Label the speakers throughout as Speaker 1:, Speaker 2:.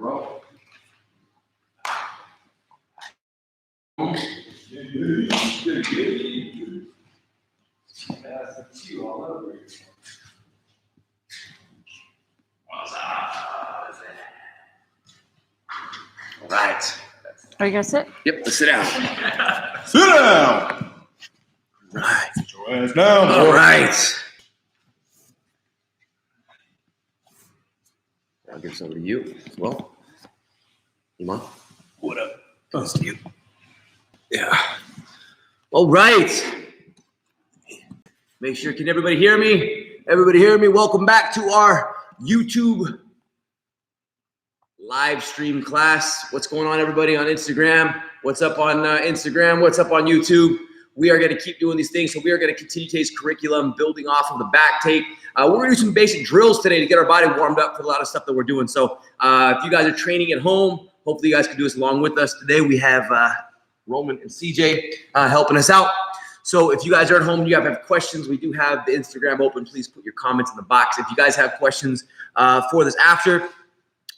Speaker 1: row. All right.
Speaker 2: Are you gonna sit?
Speaker 1: Yep, let's sit down.
Speaker 3: Sit down.
Speaker 1: Right.
Speaker 3: Sit your ass down.
Speaker 1: All right. I'll give this over to you as well. Iman. What up? Nice to you. Yeah. All right. Make sure, can everybody hear me? Everybody hear me? Welcome back to our YouTube live stream class. What's going on, everybody, on Instagram? What's up on Instagram? What's up on YouTube? We are going to keep doing these things. So we are going to continue today's curriculum, building off of the back tape. We're going to do some basic drills today to get our body warmed up for a lot of stuff that we're doing. So if you guys are training at home, hopefully you guys can do this along with us. Today we have Roman and CJ helping us out. So if you guys are at home and you have questions, we do have the Instagram open. Please put your comments in the box. If you guys have questions for this after,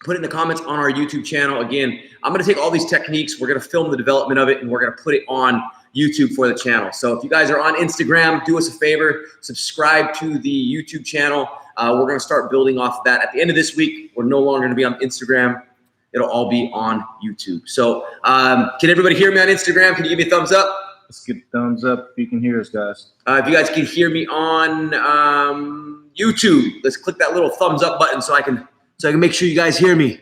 Speaker 1: put it in the comments on our YouTube channel. Again, I'm going to take all these techniques. We're going to film the development of it, and we're going to put it on YouTube for the channel. So if you guys are on Instagram, do us a favor, subscribe to the YouTube channel. We're going to start building off of that. At the end of this week, we're no longer going to be on Instagram. It'll all be on YouTube. So can everybody hear me on Instagram? Can you give me a thumbs up?
Speaker 3: Let's get a thumbs up if you can hear us, guys.
Speaker 1: If you guys can hear me on YouTube, let's click that little thumbs up button so I can make sure you guys hear me.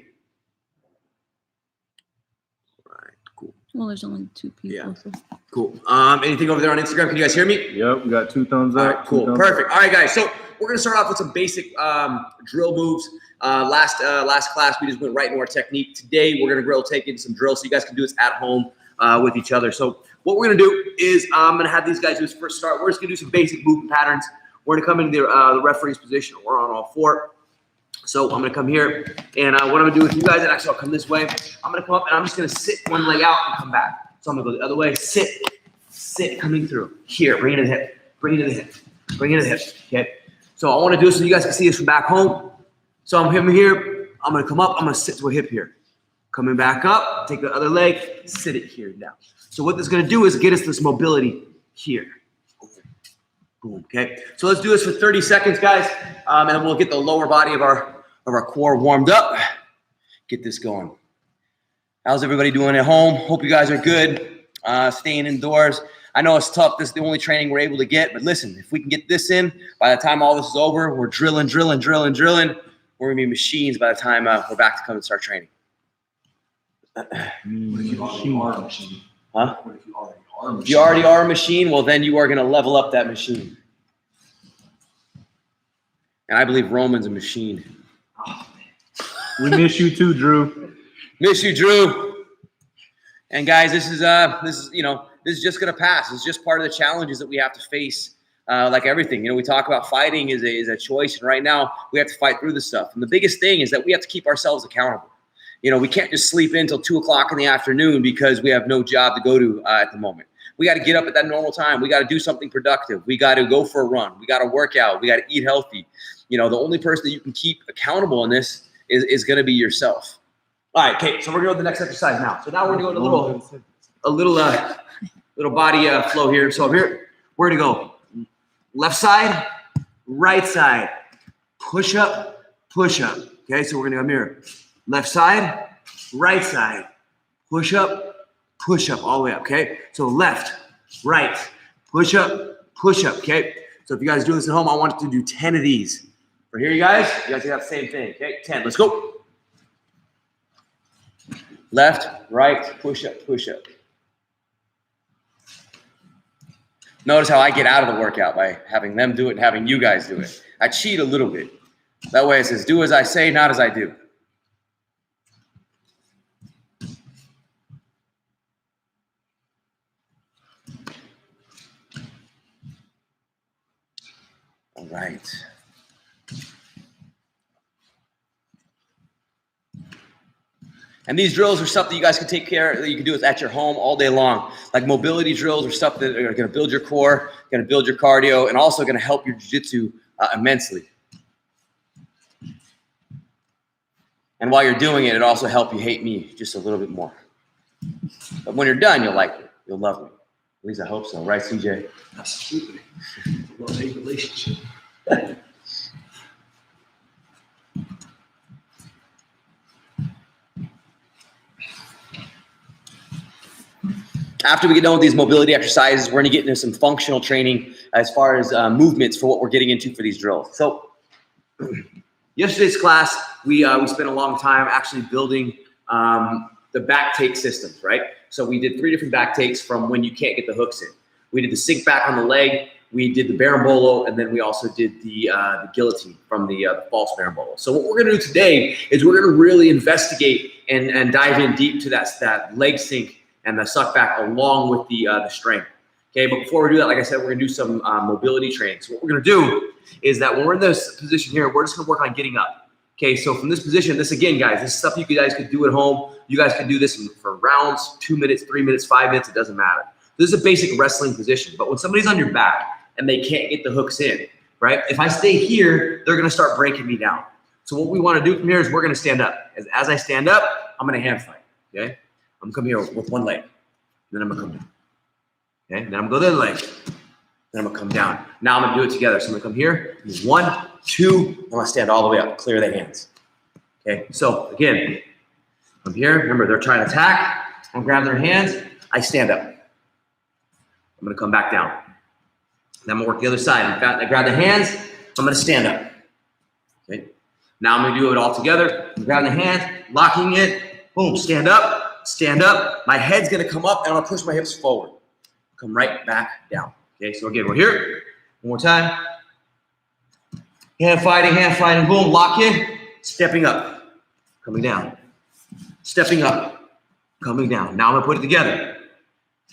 Speaker 1: All right, cool.
Speaker 2: Well, there's only 2 people.
Speaker 1: Yeah.
Speaker 2: So.
Speaker 1: Cool. Anything over there on Instagram? Can you guys hear me?
Speaker 3: Yep, we got 2 thumbs up.
Speaker 1: All right, cool. Perfect. All right, guys. So we're going to start off with some basic drill moves. Last class, we just went right into our technique. Today, we're going to take in some drills so you guys can do this at home with each other. So what we're going to do is I'm going to have these guys do this first start. We're just going to do some basic movement patterns. We're going to come into the referee's position. We're on all 4. So I'm going to come here, and what I'm going to do with you guys, and actually I'll come this way. I'm going to come up, and I'm just going to sit one leg out and come back. So I'm going to go the other way. Sit, coming through. Here, bring it to the hip. Bring it to the hip. Bring it to the hip. Okay. So I want to do this so you guys can see this from back home. So I'm here. I'm going to come up. I'm going to sit to a hip here. Coming back up. Take the other leg. Sit it here now. So what this is going to do is get us this mobility here. Boom. Okay. So let's do this for 30 seconds, guys, and then we'll get the lower body of our core warmed up. Get this going. How's everybody doing at home? Hope you guys are good. Staying indoors. I know it's tough. This is the only training we're able to get, but listen, if we can get this in, by the time all this is over, we're drilling. We're going to be machines by the time we're back to come and start training.
Speaker 4: What if you already are a machine?
Speaker 1: Huh?
Speaker 4: What if you already are a machine?
Speaker 1: If you already are a machine, well, then you are going to level up that machine. And I believe Roman's a machine.
Speaker 4: Oh,
Speaker 3: We miss you too, Drew.
Speaker 1: Miss you, Drew. And guys, this is just going to pass. It's just part of the challenges that we have to face. Like everything, we talk about fighting is a choice, and right now we have to fight through this stuff. And the biggest thing is that we have to keep ourselves accountable. We can't just sleep in until 2 o'clock in the afternoon because we have no job to go to at the moment. We got to get up at that normal time. We got to do something productive. We got to go for a run. We got to work out. We got to eat healthy. The only person that you can keep accountable in this is going to be yourself. All right, okay. So we're going to go to the next exercise now. So now we're going to go to a little body flow here. So here we're going to go left side, right side, push up, push up. Okay, so we're going to go here. Left side, right side, push up, all the way up, okay? So left, right, push up, okay? So if you guys do this at home, I want you to do 10 of these. For here, you guys can have the same thing, okay? 10, let's go. Left, right, push up. Notice how I get out of the workout by having them do it and having you guys do it. I cheat a little bit. That way it says, do as I say, not as I do. All right. And these drills are stuff that you guys can take care of, that you can do it at your home all day long. Like mobility drills are stuff that are going to build your core, going to build your cardio, and also going to help your jiu-jitsu immensely. And while you're doing it, it'll also help you hate me just a little bit more. But when you're done, you'll like me. You'll love me. At least I hope so. Right, CJ?
Speaker 4: Absolutely. Love-hate relationship.
Speaker 1: After we get done with these mobility exercises, we're going to get into some functional training as far as movements for what we're getting into for these drills. So yesterday's class, we spent a long time actually building the back take systems, right? So we did 3 different back takes from when you can't get the hooks in. We did the sink back on the leg, we did the berimbolo, and then we also did the guillotine from the false berimbolo. So what we're going to do today is we're going to really investigate and dive in deep to that leg sink and the suck back along with the strangle. Okay, but before we do that, like I said, we're going to do some mobility training. So what we're going to do is that when we're in this position here, we're just going to work on getting up. Okay, so from this position, this again, guys, this is stuff you guys could do at home. You guys could do this for rounds, 2 minutes, 3 minutes, 5 minutes, it doesn't matter. This is a basic wrestling position, but when somebody's on your back and they can't get the hooks in, right? If I stay here, they're gonna start breaking me down. So what we wanna do from here is we're gonna stand up. As I stand up, I'm gonna hand fight, okay? I'm gonna come here with one leg, then I'm gonna come down, okay? Then I'm gonna go the other leg, then I'm gonna come down. Now I'm gonna do it together. So I'm gonna come here, 1, 2, I'm gonna stand all the way up, clear the hands. Okay, so again, I'm here, remember they're trying to attack, I'm gonna grab their hands, I stand up. I'm gonna come back down. Then I'm gonna work the other side. I grab the hands, I'm gonna stand up. Okay, now I'm gonna do it all together. I'm grabbing the hands, locking it, boom, stand up, stand up. My head's gonna come up and I'm gonna push my hips forward. Come right back down. Okay, so again, we're here. One more time. Hand fighting, boom, lock in, stepping up, coming down, stepping up, coming down. Now I'm gonna put it together.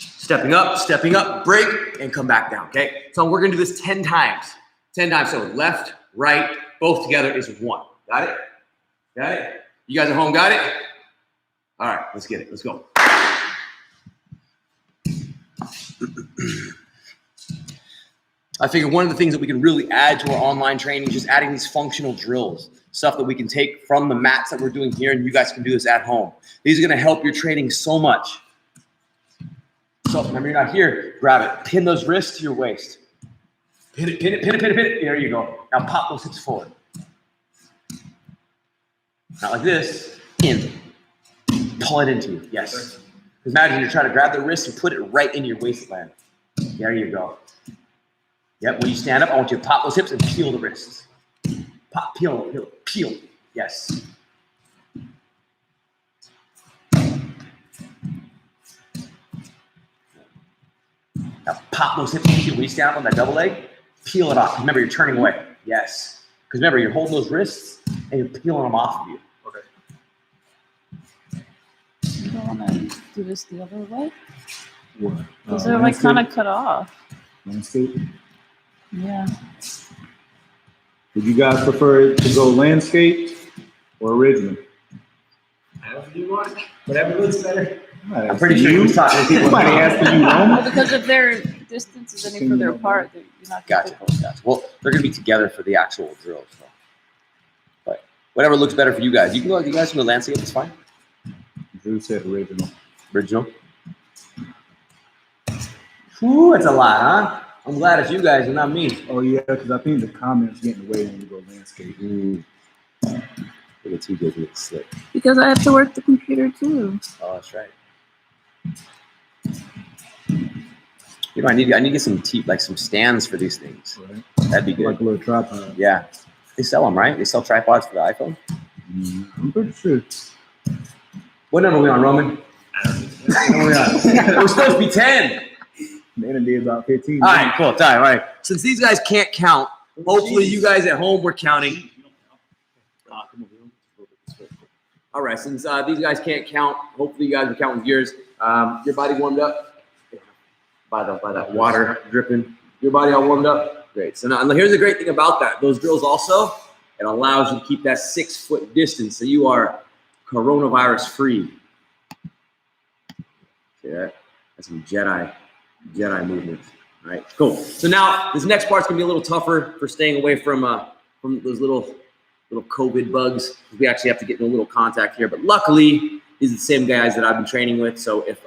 Speaker 1: Stepping up, break, and come back down, okay? So we're gonna do this 10 times. 10 times, so left, right, both together is 1. Got it? Got it? You guys at home got it? All right, let's get it, let's go. I figured one of the things that we can really add to our online training is just adding these functional drills, stuff that we can take from the mats that we're doing here, and you guys can do this at home. These are gonna help your training so much. So remember, you're not here, grab it. Pin those wrists to your waist. Pin it, pin it, pin it, pin it, pin it. There you go. Now pop those hips forward. Not like this. In. Pull it into you. Yes. Imagine you're trying to grab the wrist and put it right in your waistline. There you go. Yep, when you stand up, I want you to pop those hips and peel the wrists. Pop, peel, peel, peel. Yes. Now pop those hips and peel. When you stand up on that double leg, peel it off. Remember, you're turning away. Yes. Because remember, you're holding those wrists and you're peeling them off of you.
Speaker 2: You don't want to do this the other way?
Speaker 3: What?
Speaker 2: These are like kind of cut off.
Speaker 3: Landscape?
Speaker 2: Yeah.
Speaker 3: Would you guys prefer it to go landscape or original?
Speaker 4: However you want. Whatever looks better.
Speaker 1: I'm pretty sure you're talking to people.
Speaker 3: Somebody asking you,
Speaker 2: Well,
Speaker 3: Roman?
Speaker 2: because if their distance is any further apart, you're not going to
Speaker 1: Gotcha. Well, they're going to be together for the actual drill. So. But whatever looks better for you guys. You can go, you guys can go landscape. It's fine.
Speaker 3: Drew said original.
Speaker 1: Original. Ooh, that's a lot, huh? I'm glad it's you guys and not me.
Speaker 3: Oh, yeah, because I think the comments get in the way when you go landscape.
Speaker 1: Look at 2 good with slick.
Speaker 2: Because I have to work the computer too.
Speaker 1: Oh, that's right. You know, I need to get some some stands for these things.
Speaker 3: Right.
Speaker 1: That'd be
Speaker 3: Like a
Speaker 1: good.
Speaker 3: little tripod.
Speaker 1: Yeah. They sell them, right? They sell tripods for the iPhone.
Speaker 3: I'm pretty sure.
Speaker 1: What number are we on, Roman? What number are we on? We're supposed to be 10.
Speaker 3: Man, it did about 15.
Speaker 1: All right, cool. All right. Since these guys can't count, hopefully you guys at home were counting. All right, since these guys can't count, hopefully you guys are counting yours. Your body warmed up by that water dripping. Your body all warmed up? Great. So now here's the great thing about that. Those drills also, it allows you to keep that 6-foot distance so you are coronavirus free. See that? That's some Jedi movements. All right, cool. So now this next part's gonna be a little tougher for staying away from those little little COVID bugs. We actually have to get in a little contact here, but luckily these are the same guys that I've been training with. So if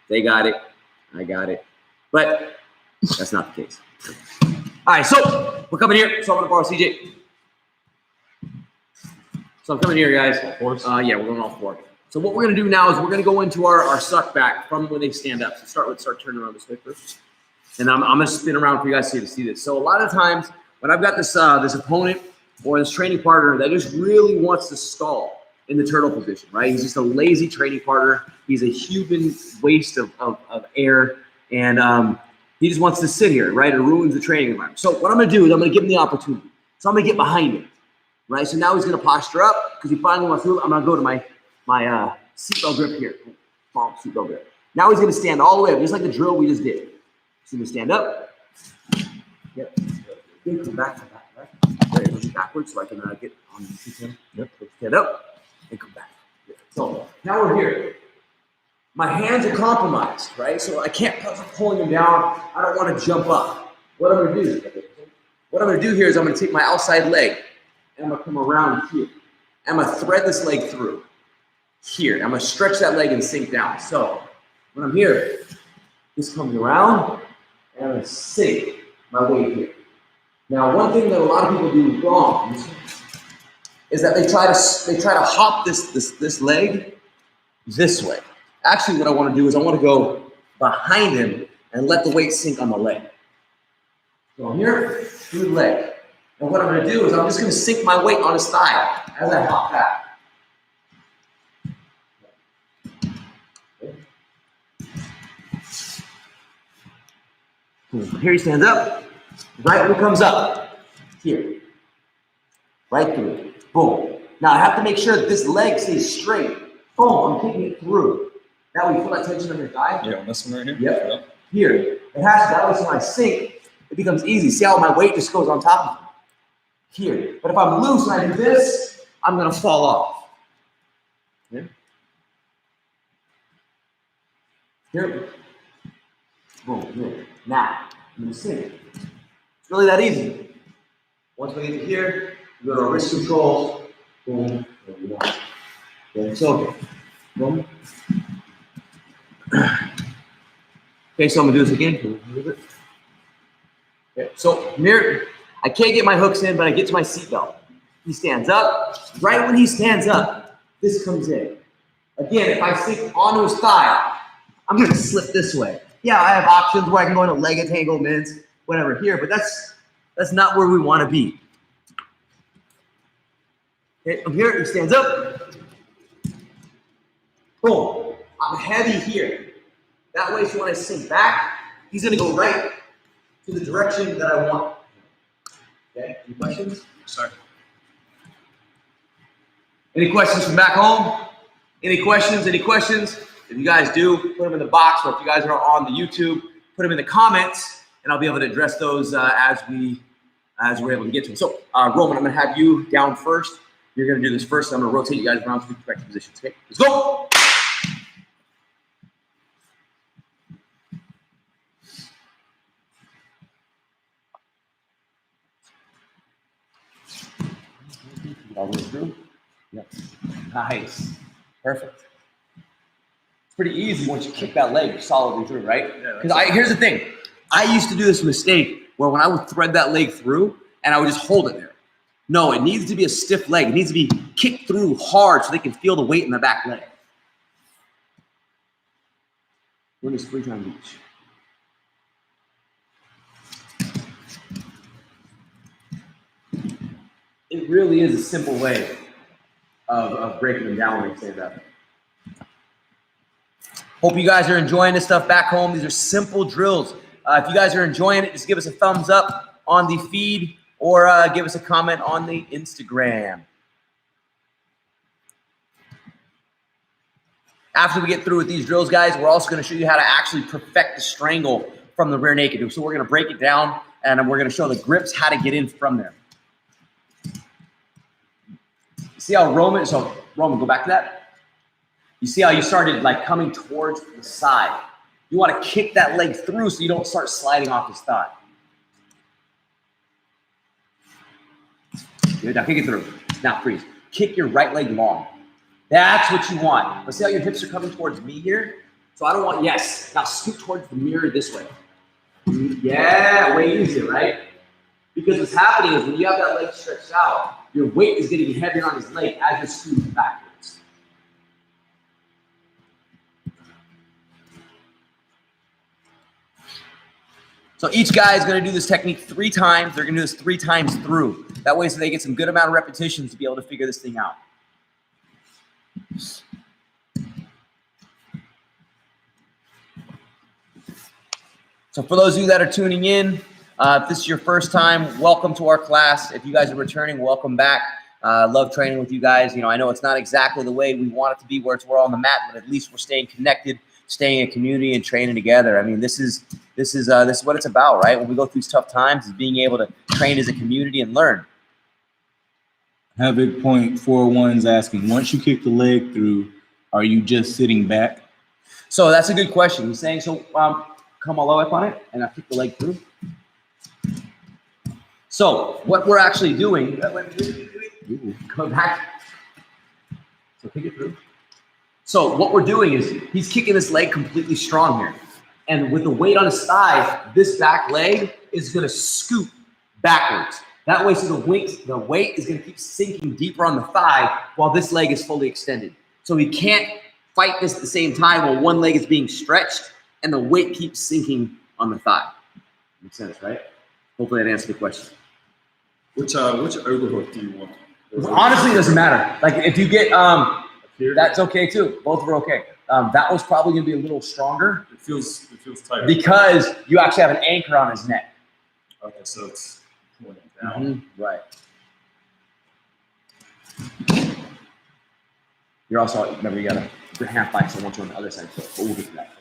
Speaker 1: they got it, I got it, but that's not the case. All right, so we're coming here. So I'm gonna borrow CJ. So I'm coming here, guys. Yeah, we're going all four. So what we're gonna do now is we're gonna go into our suck back from when they stand up. So start turning around this way first. And I'm gonna spin around for you guys to see this. So a lot of times when I've got this this opponent or this training partner that just really wants to stall in the turtle position, right? He's just a lazy training partner. He's a human waste of air. And he just wants to sit here, right? It ruins the training environment. So what I'm gonna do is I'm gonna give him the opportunity. So I'm gonna get behind him, right? So now he's gonna posture up because he finally wants to. I'm gonna go to my seatbelt grip here. Seatbelt grip. Now he's gonna stand all the way up, just like the drill we just did. So we stand up. Yep. Then come back, right? Right, push it backwards so I can get on the seat. Yep. Stand up and come back. Yep. So now we're here. My hands are compromised, right? So I can't pulling them down. I don't want to jump up. What I'm gonna do here is I'm gonna take my outside leg and I'm gonna come around here. I'm gonna thread this leg through here. I'm gonna stretch that leg and sink down. So when I'm here, this comes around and I'm gonna sink my weight here. Now, one thing that a lot of people do wrong is that they try to hop this leg this way. Actually, what I want to do is I want to go behind him and let the weight sink on the leg. So I'm here, through the leg. And what I'm going to do is I'm just going to sink my weight on his thigh as I hop back. Here he stands up. Right when it comes up. Here. Right through. Boom. Now I have to make sure that this leg stays straight. Boom. I'm kicking it through. That way you feel that tension on your thigh.
Speaker 5: Yeah, on this one right here?
Speaker 1: Yep. Here. It has to, that way so when I sink, it becomes easy. See how my weight just goes on top of it? Here. But if I'm loose and I do this, I'm going to fall off. Here. Here. Boom. Here. Now, I'm going to sink. It's really that easy. Once we get to here, we go to our wrist control. Boom. There we go. Okay, so, boom. Okay, so I'm gonna do this again. Okay, so here, I can't get my hooks in, but I get to my seatbelt. He stands up. Right when he stands up, this comes in. Again, if I sink onto his thigh, I'm gonna slip this way. Yeah, I have options where I can go into leg entanglements, whatever here, but that's not where we want to be. Okay, I'm here, he stands up. Boom. I'm heavy here. That way, so when I sink back, he's going to go right to the direction that I want. Okay, any questions?
Speaker 5: Sorry.
Speaker 1: Any questions from back home? Any questions? Any questions? If you guys do, put them in the box, or if you guys are on the YouTube, put them in the comments, and I'll be able to address those as we're able to get to them. So, Roman, I'm going to have you down first. You're going to do this first. I'm going to rotate you guys around to the correct positions. Okay, let's go. All the way through. Yep. Nice. Perfect. It's pretty easy once you kick that leg solidly through, right? Because here's the thing. I used to do this mistake where when I would thread that leg through and I would just hold it there. No, it needs to be a stiff leg. It needs to be kicked through hard so they can feel the weight in the back leg. We're going to 3 times each. It really is a simple way of breaking them down when they stand up. Hope you guys are enjoying this stuff back home. These are simple drills. If you guys are enjoying it, just give us a thumbs up on the feed or give us a comment on the Instagram. After we get through with these drills, guys, we're also going to show you how to actually perfect the strangle from the rear naked. So we're going to break it down and we're going to show the grips how to get in from there. See how Roman, go back to that. You see how you started like coming towards the side. You want to kick that leg through so you don't start sliding off his thigh. Good, now kick it through. Now freeze. Kick your right leg long. That's what you want. But see how your hips are coming towards me here? So I don't want, yes. Now scoot towards the mirror this way. Yeah, way easier, right? Because what's happening is when you have that leg stretched out, your weight is getting heavier on his leg as you're scooting backwards. So each guy is going to do this technique 3 times. They're going to do this 3 times through. That way so they get some good amount of repetitions to be able to figure this thing out. So for those of you that are tuning in, if this is your first time, welcome to our class. If you guys are returning, welcome back. Love training with you guys. You know, I know it's not exactly the way we want it to be where we're all on the mat, but at least we're staying connected, staying in community and training together. I mean, this is what it's about, right? When we go through these tough times, is being able to train as a community and learn.
Speaker 3: Havoc point 401 is asking, once you kick the leg through, are you just sitting back?
Speaker 1: So that's a good question. He's saying, so come all the way up on it, and I kick the leg through. So what we're actually doing, go back. So kick it through. So what we're doing is he's kicking this leg completely strong here. And with the weight on his thigh, this back leg is going to scoot backwards. That way, so the weight is going to keep sinking deeper on the thigh while this leg is fully extended. So he can't fight this at the same time while one leg is being stretched and the weight keeps sinking on the thigh. Makes sense, right? Hopefully that answered the question.
Speaker 4: Which overhook do you want?
Speaker 1: Honestly, it doesn't matter. Like if you get that's okay too. Both are okay. That was probably gonna be a little stronger.
Speaker 4: It feels tighter
Speaker 1: because you actually have an anchor on his neck.
Speaker 4: Okay, so it's pulling it down.
Speaker 1: Right. You're also, remember, you gotta your hand fight someone on the other side. So we'll get to that.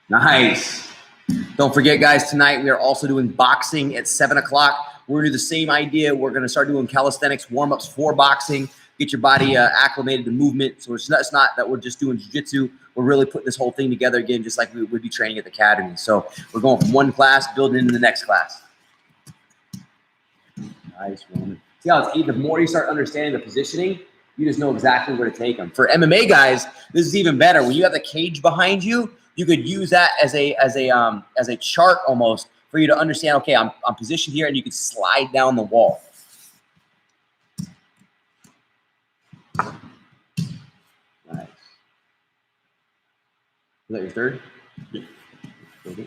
Speaker 1: Nice. Don't forget, guys, tonight we are also doing boxing at 7 o'clock. We're going to do the same idea. We're going to start doing calisthenics, warm-ups for boxing, get your body acclimated to movement. So it's not that we're just doing jiu-jitsu. We're really putting this whole thing together again, just like we would be training at the academy. So we're going from one class, building into the next class. Nice, Roman. See how it's the more you start understanding the positioning, you just know exactly where to take them. For MMA guys, this is even better. When you have the cage behind you, you could use that as a chart almost for you to understand, okay, I'm positioned here, and you could slide down the wall. Nice. Is that your third?
Speaker 4: Yeah.
Speaker 1: Okay.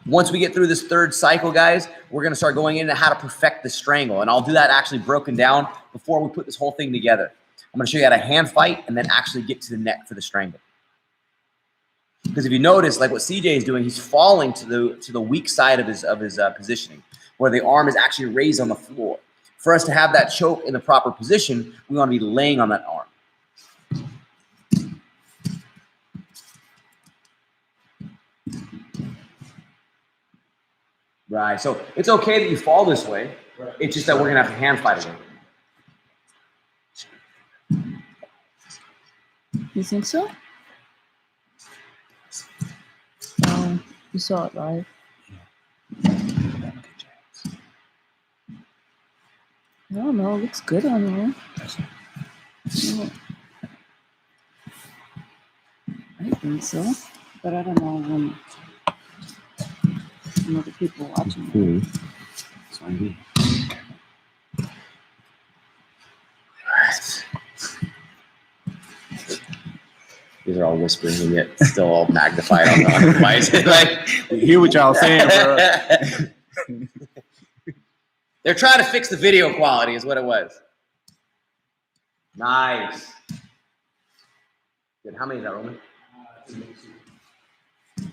Speaker 1: Once we get through this third cycle, guys, we're going to start going into how to perfect the strangle. And I'll do that actually broken down before we put this whole thing together. I'm going to show you how to hand fight and then actually get to the neck for the strangle. Because if you notice, like what CJ is doing, he's falling to the weak side of his positioning, where the arm is actually raised on the floor. For us to have that choke in the proper position, we want to be laying on that arm. Right. So it's okay that you fall this way. Right. It's just that we're going to have to hand fight again.
Speaker 2: You think so? You saw it live. I don't know. It looks good on there. Yeah. I think so, but I don't know the people watching.
Speaker 1: These are all whispering and yet still all magnified on the device. Like,
Speaker 3: We hear what y'all saying, bro.
Speaker 1: They're trying to fix the video quality is what it was. Nice. Good. How many is that, Roman?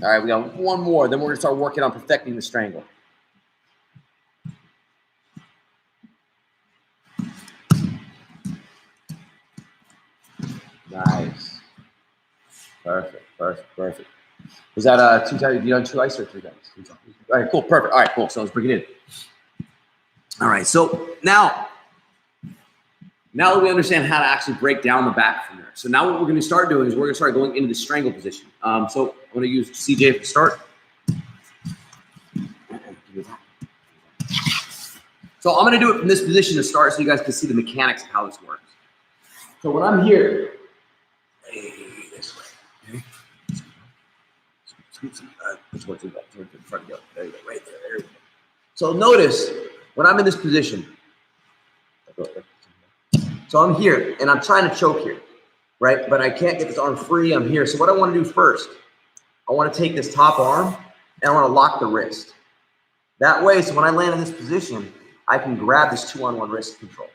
Speaker 1: All right, we got one more. Then we're going to start working on perfecting the strangle. Nice. Perfect. Was that 2 times? You done 2 ice or 3 times? 2 times. All right, cool, perfect. All right, cool. So let's bring it in. All right, so now Now that we understand how to actually break down the back from there. So now what we're going to start doing is we're going to start going into the strangle position. So I'm going to use CJ for start. So I'm going to do it from this position to start so you guys can see the mechanics of how this works. So when I'm here, this way, okay? Towards the front, go. There you go, right there, there you go. So notice when I'm in this position, so I'm here and I'm trying to choke here, right? But I can't get this arm free, I'm here. So what I want to do first, I want to take this top arm and I want to lock the wrist. That way, so when I land in this position, I can grab this 2-on-1 wrist control,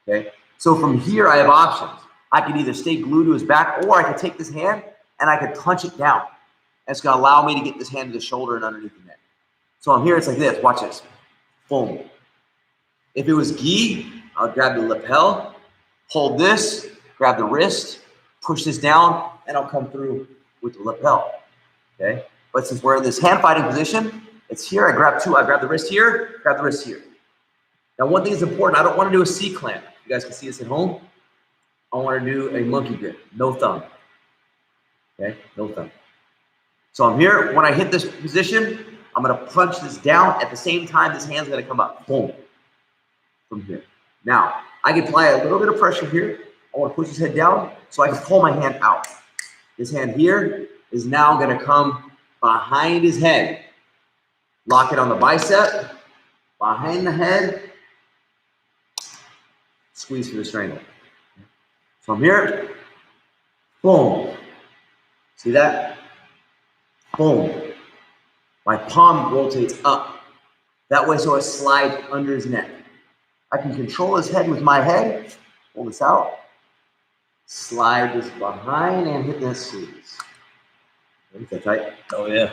Speaker 1: okay? So from here, I have options. I can either stay glued to his back or I can take this hand and I can punch it down. That's going to allow me to get this hand to the shoulder and underneath the neck. So I'm here, it's like this, watch this, boom. If it was gi, I'll grab the lapel, hold this, grab the wrist, push this down, and I'll come through with the lapel, okay? But since we're in this hand fighting position, it's here, I grab the wrist here, grab the wrist here. Now, one thing is important, I don't want to do a C clamp. You guys can see this at home. I want to do a monkey grip, no thumb, okay, no thumb. So I'm here, when I hit this position, I'm going to punch this down. At the same time, this hand's going to come up, boom, from here. Now, I can apply a little bit of pressure here. I want to push his head down so I can pull my hand out. This hand here is now going to come behind his head. Lock it on the bicep, behind the head, squeeze for the strangle. So I'm here, boom. See that? Boom. My palm rotates up. That way so it slides under his neck. I can control his head with my head, pull this out, slide this behind and hit that squeeze. Is that tight? Oh yeah.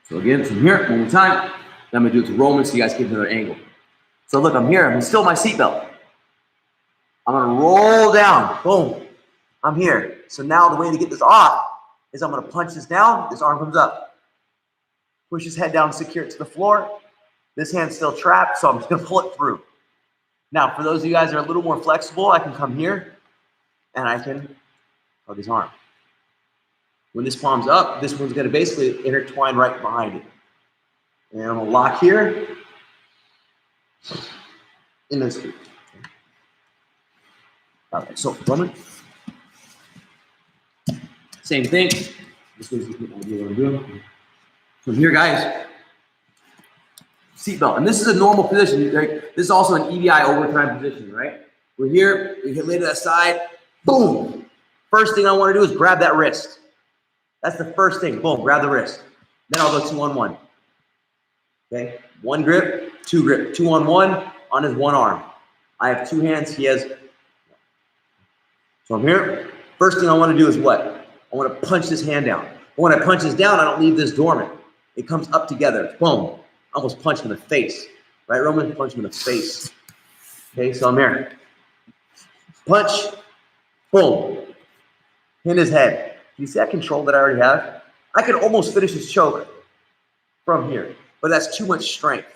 Speaker 1: So again, from here, one more time. Then I'm gonna do it to Roman so you guys get another angle. So look, I'm here, I'm still my seatbelt. I'm gonna roll down, boom. I'm here. So now the way to get this off is I'm gonna punch this down, this arm comes up. Push his head down, secure it to the floor. This hand's still trapped, so I'm just gonna pull it through. Now, for those of you guys that are a little more flexible, I can come here and I can hug his arm. When this palm's up, this one's gonna basically intertwine right behind it. And I'm gonna lock here in this group. All right, so Roman. Same thing. This one's what I'm doing. From here, guys, seatbelt. And this is a normal position. This is also an EBI overtime position, right? We're here, we can lay to that side, boom. First thing I want to do is grab that wrist. That's the first thing, boom, grab the wrist. Then I'll go 2-on-1. Okay, one grip, two grip, 2-on-1 on his one arm. I have two hands, he has. So I'm here. First thing I want to do is what? I want to punch this hand down. But when I punch this down, I don't leave this dormant. It comes up together, boom. Almost punch him in the face. Right, Roman? Punch him in the face. Okay, so I'm here. Punch, boom. Hit his head. You see that control that I already have? I could almost finish his choke from here, but that's too much strength.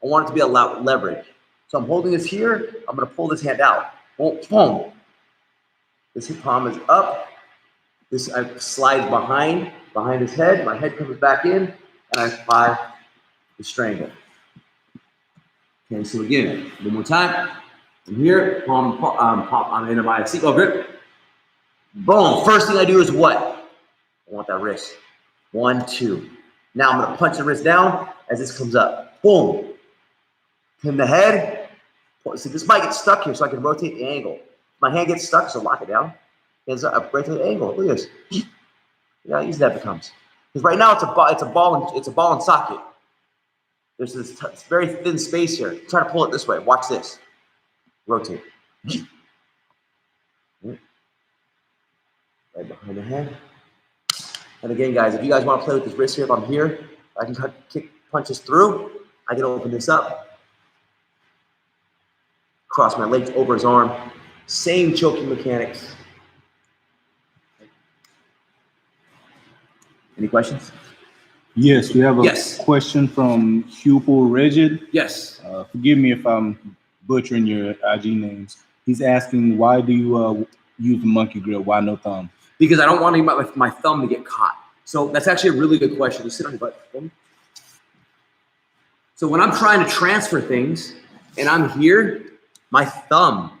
Speaker 1: I want it to be a lot leverage. So I'm holding this here. I'm going to pull this hand out. Boom, boom. This palm is up. This I slide behind his head. My head comes back in, and I apply the strangle. Okay, so again, one more time. I'm here, palm I'm in my seatbelt grip. Boom. First thing I do is what? I want that wrist. 1, 2. Now I'm going to punch the wrist down as this comes up. Boom. Pin the head. See, this might get stuck here, so I can rotate the angle. If my hand gets stuck, so lock it down. Hands up, rotate the angle. Look at this. You know how easy that becomes. Because right now it's a ball and socket. There's this very thin space here. Try to pull it this way. Watch this. Rotate. Right behind the head. And again, guys, if you guys want to play with this wrist here, if I'm here, I can kick punches through. I can open this up. Cross my legs over his arm. Same choking mechanics. Any questions?
Speaker 3: Yes, we have a
Speaker 1: Yes.
Speaker 3: question from Hugo Regid.
Speaker 1: Yes.
Speaker 3: Forgive me if I'm butchering your IG names. He's asking, why do you use the monkey grill? Why no thumb?
Speaker 1: Because I don't want my thumb to get caught. So that's actually a really good question. Just sit on your butt. So when I'm trying to transfer things and I'm here, my thumb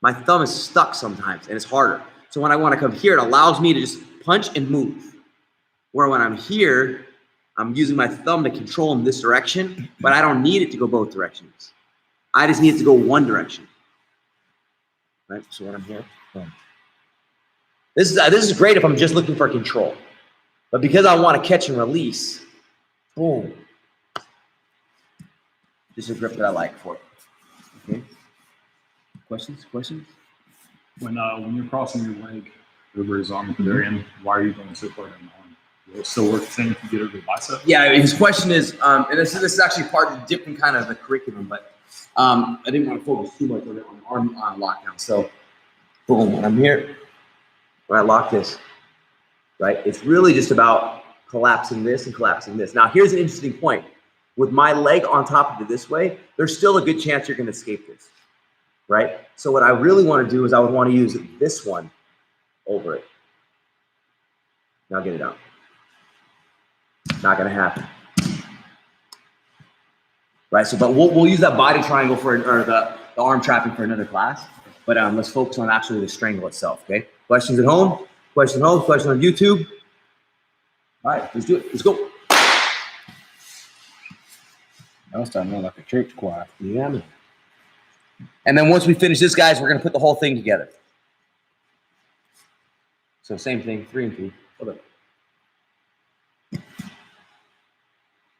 Speaker 1: is stuck sometimes and it's harder. So when I want to come here, it allows me to just punch and move. Where when I'm here, I'm using my thumb to control in this direction, but I don't need it to go both directions. I just need it to go one direction. Right, so when I'm here, boom. This is great if I'm just looking for control. But because I want to catch and release, boom. This is a grip that I like for it. Okay. Questions?
Speaker 4: When you're crossing your leg over his arm at the very end, why are you going so far down the arm? Will it still work the same if you get over the bicep?
Speaker 1: Yeah, his question is, and this is actually part of the different kind of the curriculum, but I didn't want to focus too much on the arm lockdown. So, boom, when I'm here, when I lock this, right, it's really just about collapsing this and collapsing this. Now, here's an interesting point. With my leg on top of it this way, there's still a good chance you're going to escape this, right? So what I really want to do is I would want to use this one over it. Now get it out. Not going to happen. Right, so but we'll use that body triangle for, or the arm trapping for another class. But let's focus on actually the strangle itself, okay? Questions at home? Questions at home? Questions on YouTube? All right, let's do it. Let's go.
Speaker 3: That was starting to look like a church choir.
Speaker 1: Yeah, man. And then once we finish this, guys, we're going to put the whole thing together. So same thing, 3 and 3. Hold up.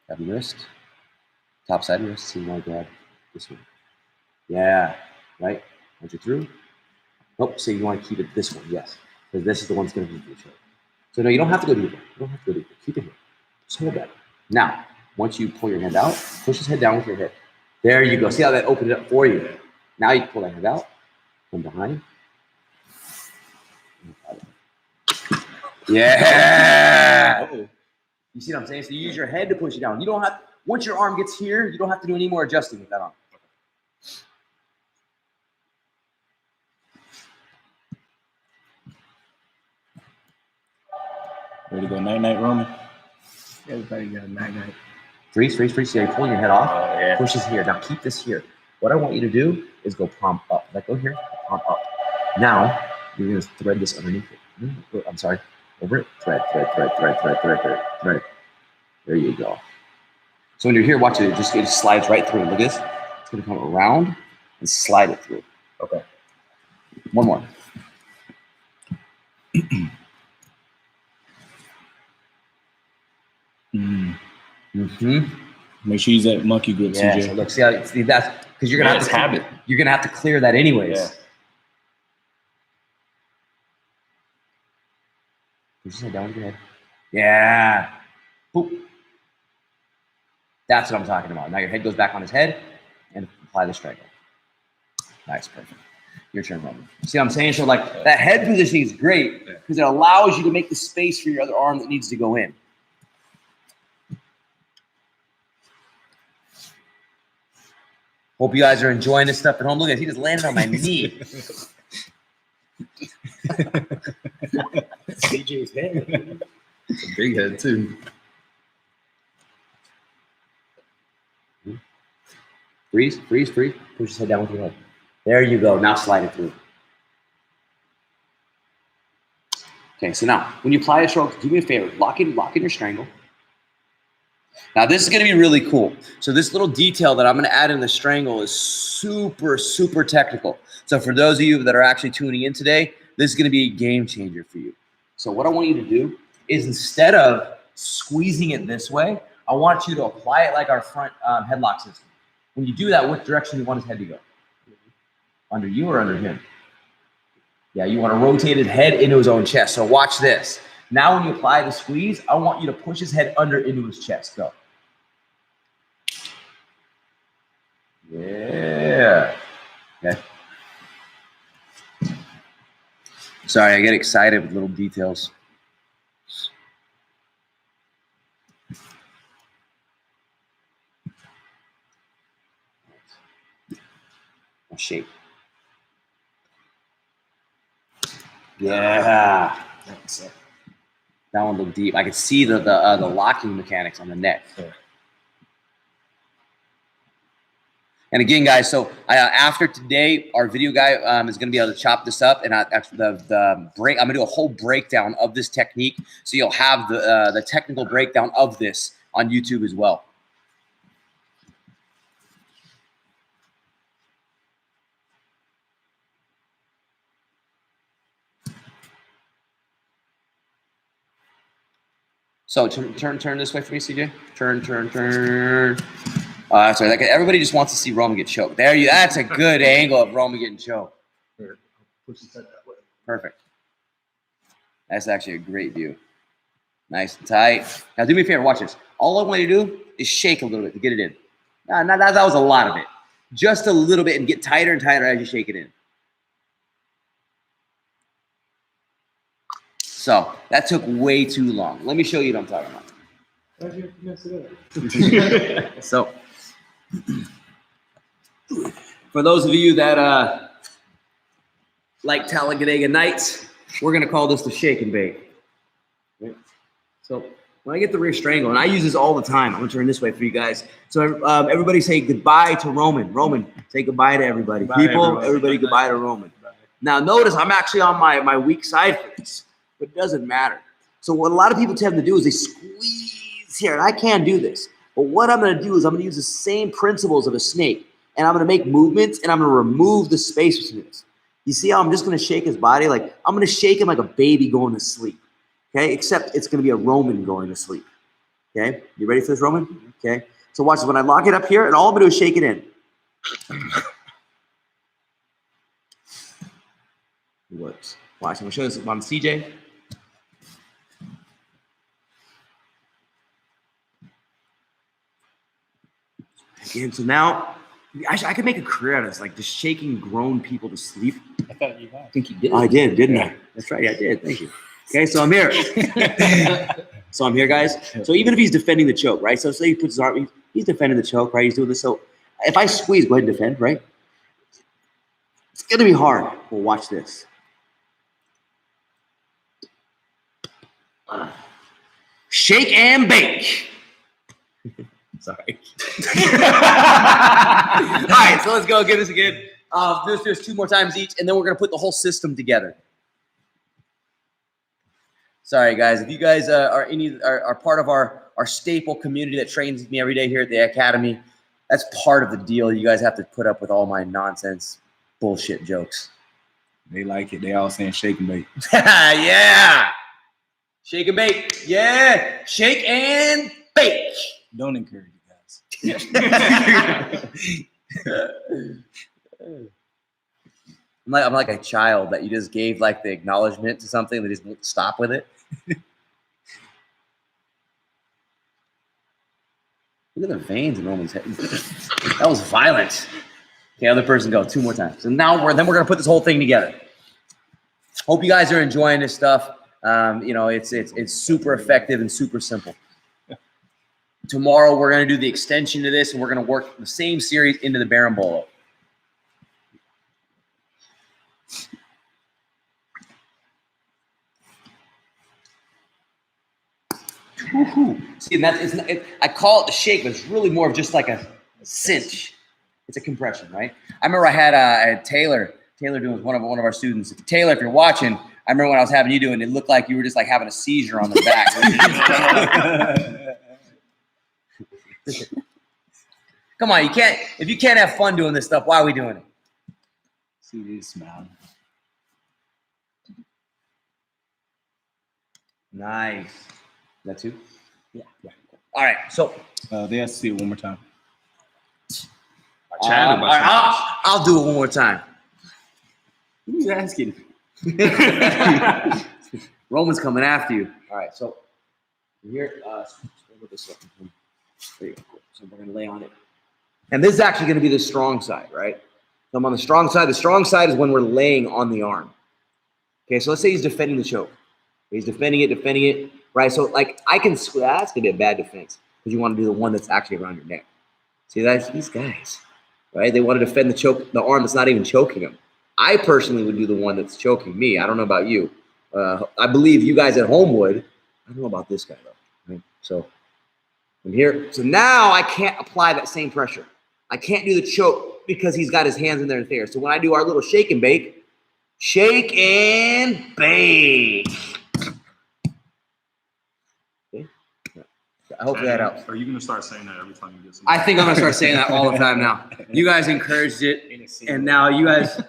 Speaker 1: Grab your wrist. Top side of your wrist. So you want to grab this one. Yeah, right? Once you're through. Nope, so you want to keep it this one, yes. Because this is the one that's going to be the show. So no, you don't have to go deeper. You don't have to go deeper. Keep it here. Just hold that. Now, once you pull your hand out, push his head down with your hip. There you go. See how that opened it up for you? Now you can pull that head out from behind. Yeah. You see what I'm saying? So you use your head to push it down. You don't have, once your arm gets here, you don't have to do any more adjusting with that arm.
Speaker 3: Ready to go night-night, Roman?
Speaker 2: Everybody got a night-night.
Speaker 1: Freeze. So you're pulling your head off.
Speaker 3: Yeah.
Speaker 1: Push this here. Now keep this here. What I want you to do is go palm up. Let go here, palm up. Now you're gonna thread this underneath it. I'm sorry, over it. Thread. There you go. So when you're here, watch it. It just slides right through. Look at this. It's gonna come around and slide it through. Okay. One more.
Speaker 3: Make sure you use that monkey grip,
Speaker 1: Yeah,
Speaker 3: CJ.
Speaker 1: so look, see that's because you're gonna you're gonna have to clear that anyways.
Speaker 3: Yeah.
Speaker 1: Push your head down with your head. Yeah. Boop. That's what I'm talking about. Now your head goes back on his head and apply the strangle. Nice, perfect. Your turn, Roman. See what I'm saying? So like that head positioning is great because it allows you to make the space for your other arm that needs to go in. Hope you guys are enjoying this stuff at home. Look at it, he just landed on my knee. CJ's head.
Speaker 4: It's a big head too.
Speaker 1: Freeze. Push his head down with your head. There you go. Now slide it through. Okay, so now when you apply a stroke, do me a favor. Lock in your strangle. Now this is going to be really cool. So this little detail that I'm going to add in the strangle is super, super technical. So for those of you that are actually tuning in today, this is going to be a game changer for you. So what I want you to do is instead of squeezing it this way, I want you to apply it like our front headlock system. When you do that, what direction do you want his head to go? Under you or under him? Yeah, you want to rotate his head into his own chest. So watch this. Now when you apply the squeeze, I want you to push his head under into his chest. Go. Yeah. Okay. Sorry, I get excited with little details. shake. Yeah. That one looked deep. I could see the locking mechanics on the neck. And again, guys, so after today, our video guy is going to be able to chop this up, and actually the break. I'm going to do a whole breakdown of this technique, so you'll have the technical breakdown of this on YouTube as well. So turn this way for me, CJ. Turn. Sorry, like everybody just wants to see Roman get choked. There you. That's a good angle of Roman getting choked.
Speaker 3: Here, push his head that way.
Speaker 1: Perfect. That's actually a great view. Nice and tight. Now do me a favor. Watch this. All I want you to do is shake a little bit to get it in. That was a lot of it. Just a little bit and get tighter and tighter as you shake it in. So that took way too long. Let me show you what I'm talking about.
Speaker 3: Why'd you mess it up?
Speaker 1: So for those of you that like Talladega Nights, we're gonna call this the shake and bake. Okay. So when I get the rear strangle, and I use this all the time, I'm gonna turn this way for you guys. So everybody say goodbye to Roman. Roman, say goodbye to everybody.
Speaker 3: Goodbye,
Speaker 1: People, everybody goodbye to Roman.
Speaker 3: Goodbye.
Speaker 1: Now notice I'm actually on my weak side for this, but it doesn't matter. So what a lot of people tend to do is they squeeze here, and I can't do this. But what I'm gonna do is I'm gonna use the same principles of a snake, and I'm gonna make movements, and I'm gonna remove the space between this. You see how I'm just gonna shake his body? Like I'm gonna shake him like a baby going to sleep. Okay, except it's gonna be a Roman going to sleep. Okay, you ready for this, Roman? Okay, so watch this. When I lock it up here, and all I'm gonna do is shake it in. It works. Watch, I'm gonna show this on CJ. Again, so now I could make a career out of this, like just shaking grown people to sleep.
Speaker 4: I thought you had.
Speaker 1: I think you did. I did, didn't I? That's right, I did. Thank you. Okay, so I'm here. So I'm here, guys. So even if he's defending the choke, right? So say he puts his arm, he's defending the choke, right? He's doing this. So if I squeeze, go ahead and defend, right? It's gonna be hard. Well, watch this. Shake and bake. Sorry. All right, so let's go. Give this again. Do this 2 more times each, and then we're gonna put the whole system together. Sorry, guys. If you guys are part of our staple community that trains me every day here at the academy, that's part of the deal. You guys have to put up with all my nonsense, bullshit jokes.
Speaker 3: They like it. They all saying shake and bake.
Speaker 1: Yeah. Shake and bake. Yeah. Shake and bake.
Speaker 3: Don't encourage you guys.
Speaker 1: I'm like a child that you just gave like the acknowledgement to something that just won't stop with it. Look at the veins in Roman's head. That was violent. Okay, other person go 2 more times. And now we're gonna put this whole thing together. Hope you guys are enjoying this stuff. You know, it's super effective and super simple. Tomorrow we're gonna do the extension to this, and we're gonna work the same series into the berimbolo. See, and that's I call it the shake, but it's really more of just like a cinch. It's a compression, right? I remember I had Taylor doing one of our students. Taylor, if you're watching, I remember when I was having you do it, it looked like you were just like having a seizure on the back. Come on, if you can't have fun doing this stuff, why are we doing it?
Speaker 3: See this smile.
Speaker 1: Nice. Is that 2? Yeah. All right. So
Speaker 3: They have to see it one more time.
Speaker 1: I'll do it one more time. Who's asking? Roman's coming after you. All right. So here, there you go. So we're gonna lay on it, and this is actually going to be the strong side, right? So I'm on the strong side. The strong side is when we're laying on the arm. Okay. So let's say he's defending the choke. He's defending it, right? So like I can squeeze. That's gonna be a bad defense because you want to do the one that's actually around your neck. See that? These guys. right? They want to defend the arm that's not even choking them. I personally would do the one that's choking me. I don't know about you. I believe you guys at home would. I don't know about this guy though. Right? So I'm here. So now I can't apply that same pressure. I can't do the choke because he's got his hands in there. So when I do our little shake and bake, shake and bake. Okay. Hopefully that helps.
Speaker 4: Are you going to start saying that every time you get some?
Speaker 1: I think I'm going to start saying that all the time now. You guys encouraged it, and now you guys.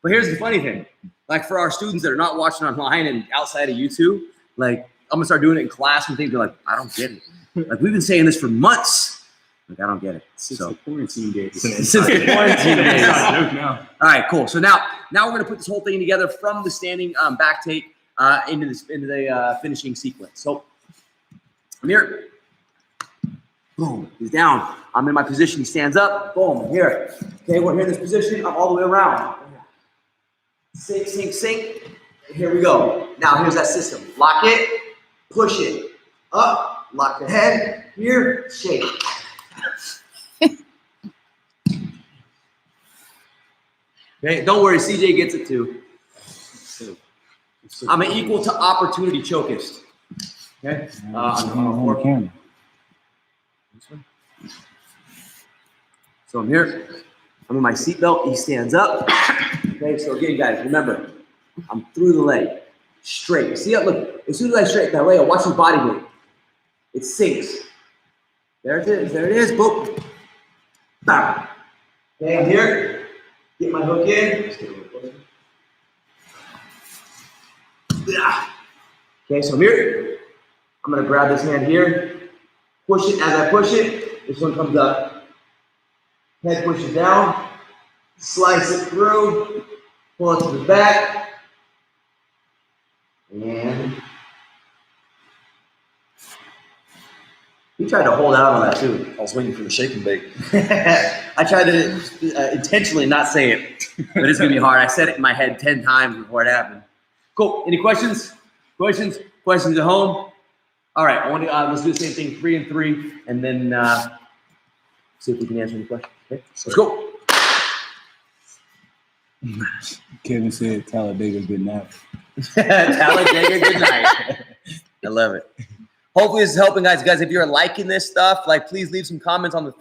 Speaker 1: But here's the funny thing. Like for our students that are not watching online and outside of YouTube, like I'm going to start doing it in class and things. They're like, I don't get it. Like we've been saying this for months. Like I don't get it.
Speaker 3: Since the quarantine days.
Speaker 1: Since the quarantine days.
Speaker 4: Now.
Speaker 1: All right, cool. So now we're gonna put this whole thing together from the standing back take into the finishing sequence. So I'm here. Boom. He's down. I'm in my position. He stands up. Boom. I'm here. Okay, we're here in this position. I'm all the way around. Sink, sink, sink. Here we go. Now here's that system. Lock it. Push it. Up. Lock the head. Here. Shake. Okay, don't worry, CJ gets it too. I'm an equal to opportunity chokist. Okay, on so I'm here. I'm in my seatbelt. He stands up. Okay, so again, guys, remember, I'm through the leg, straight. See that? Look, as soon as I straighten that leg, watch his body move. It sinks. There it is. There it is. Boom. Bam. Okay, I'm here. Get my hook in. Okay, so I'm here. I'm going to grab this hand here. Push it. As I push it, this one comes up. Head pushes down. Slice it through. Pull it to the back. And he tried to hold out on that too.
Speaker 5: I was waiting for the shake and bake.
Speaker 1: I tried to intentionally not say it, but it's gonna be hard. I said it in my head 10 times before it happened. Cool. Any questions? Questions at home? All right. I want to let's do the same thing, 3 and 3, and then see if we can answer any questions. Okay. Let's go.
Speaker 3: Kevin said Talladega good night.
Speaker 1: Talladega, good night. I love it. Hopefully this is helping, guys. Guys, if you're liking this stuff, like please leave some comments on the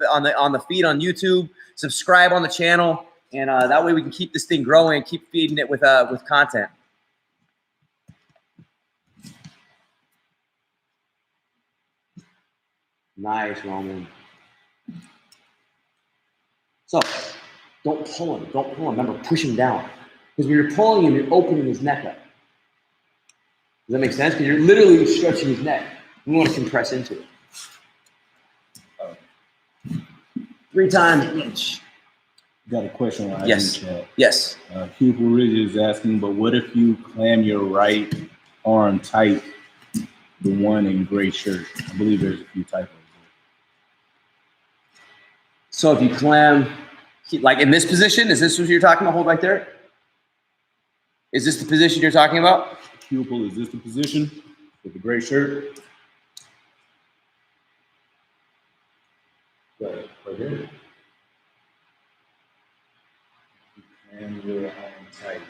Speaker 1: feed on YouTube. Subscribe on the channel, and that way we can keep this thing growing and keep feeding it with content. Nice, Roman. So don't pull him. Don't pull him. Remember, push him down. Because when you're pulling him, you're opening his neck up. Does that make sense? Because you're literally stretching his neck. We want to compress into it. 3 times each.
Speaker 3: Got a question on
Speaker 1: Yes.
Speaker 3: chat.
Speaker 1: Yes.
Speaker 3: Pupil Ridge is asking, but what if you clam your right arm tight, the one in gray shirt? I believe there's a few typos there.
Speaker 1: So if you clam, like in this position, is this what you're talking about? Hold right there. Is this the position you're talking about?
Speaker 3: Pupil, is this the position with the gray shirt? Right here. And your arm tight.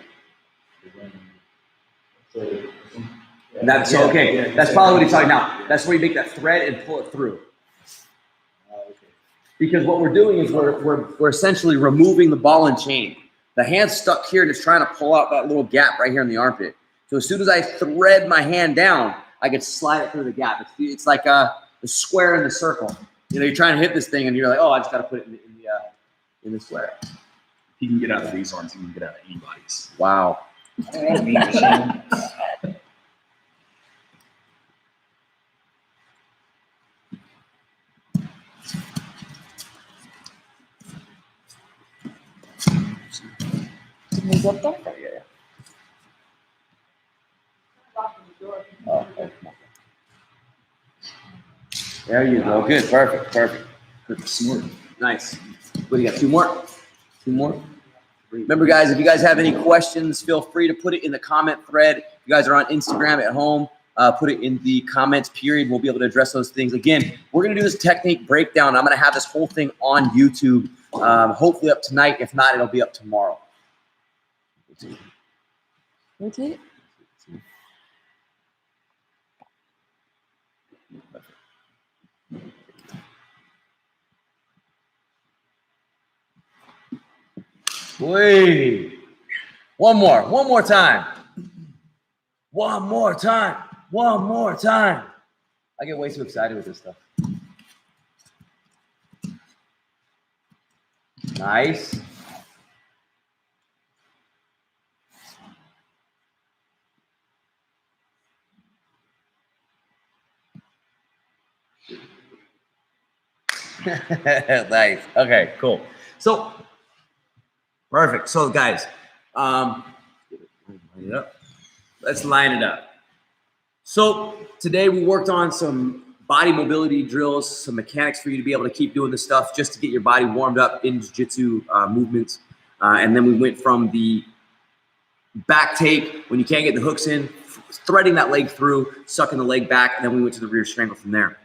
Speaker 1: And that's okay. That's probably what he's talking now. That's where you make that thread and pull it through. Because what we're doing is we're essentially removing the ball and chain. The hand's stuck here and it's trying to pull out that little gap right here in the armpit. So as soon as I thread my hand down, I can slide it through the gap. It's like the square in the circle. You know, you're trying to hit this thing and you're like, oh, I just got to put it in the square.
Speaker 4: He can get out of these arms. He can get out of anybody's.
Speaker 1: Wow.
Speaker 2: Move up there.
Speaker 1: Yeah. There you go. Good. Perfect. Good. Smart. Nice. What do you got? 2 more? 2 more? Remember, guys, if you guys have any questions, feel free to put it in the comment thread. If you guys are on Instagram at home, put it in the comments period. We'll be able to address those things. Again, we're going to do this technique breakdown. I'm going to have this whole thing on YouTube, hopefully up tonight. If not, it'll be up tomorrow.
Speaker 2: Rotate.
Speaker 1: Wait. One more time. One more time. I get way too excited with this stuff. Nice. Nice. Okay, cool. So, perfect. So, guys, let's line it up. So, today we worked on some body mobility drills, some mechanics for you to be able to keep doing this stuff just to get your body warmed up in jiu-jitsu movements. And then we went from the back take, when you can't get the hooks in, threading that leg through, sucking the leg back, and then we went to the rear strangle from there.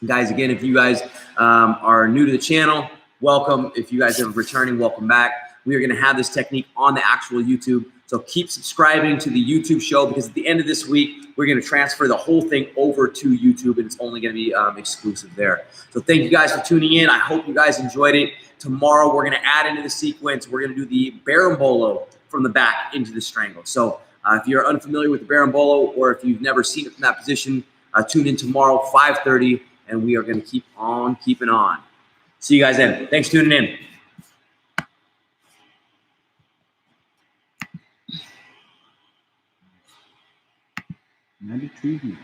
Speaker 1: Guys, again, if you guys are new to the channel, welcome. If you guys are returning, welcome back. We are going to have this technique on the actual YouTube. So keep subscribing to the YouTube show, because at the end of this week, we're going to transfer the whole thing over to YouTube, and it's only going to be exclusive there. So thank you guys for tuning in. I hope you guys enjoyed it. Tomorrow, we're going to add into the sequence. We're going to do the berimbolo from the back into the strangle. So if you're unfamiliar with the berimbolo, or if you've never seen it from that position, tune in tomorrow, 5:30. And we are going to keep on keeping on. See you guys then. Thanks for tuning in.
Speaker 3: Not a treaty.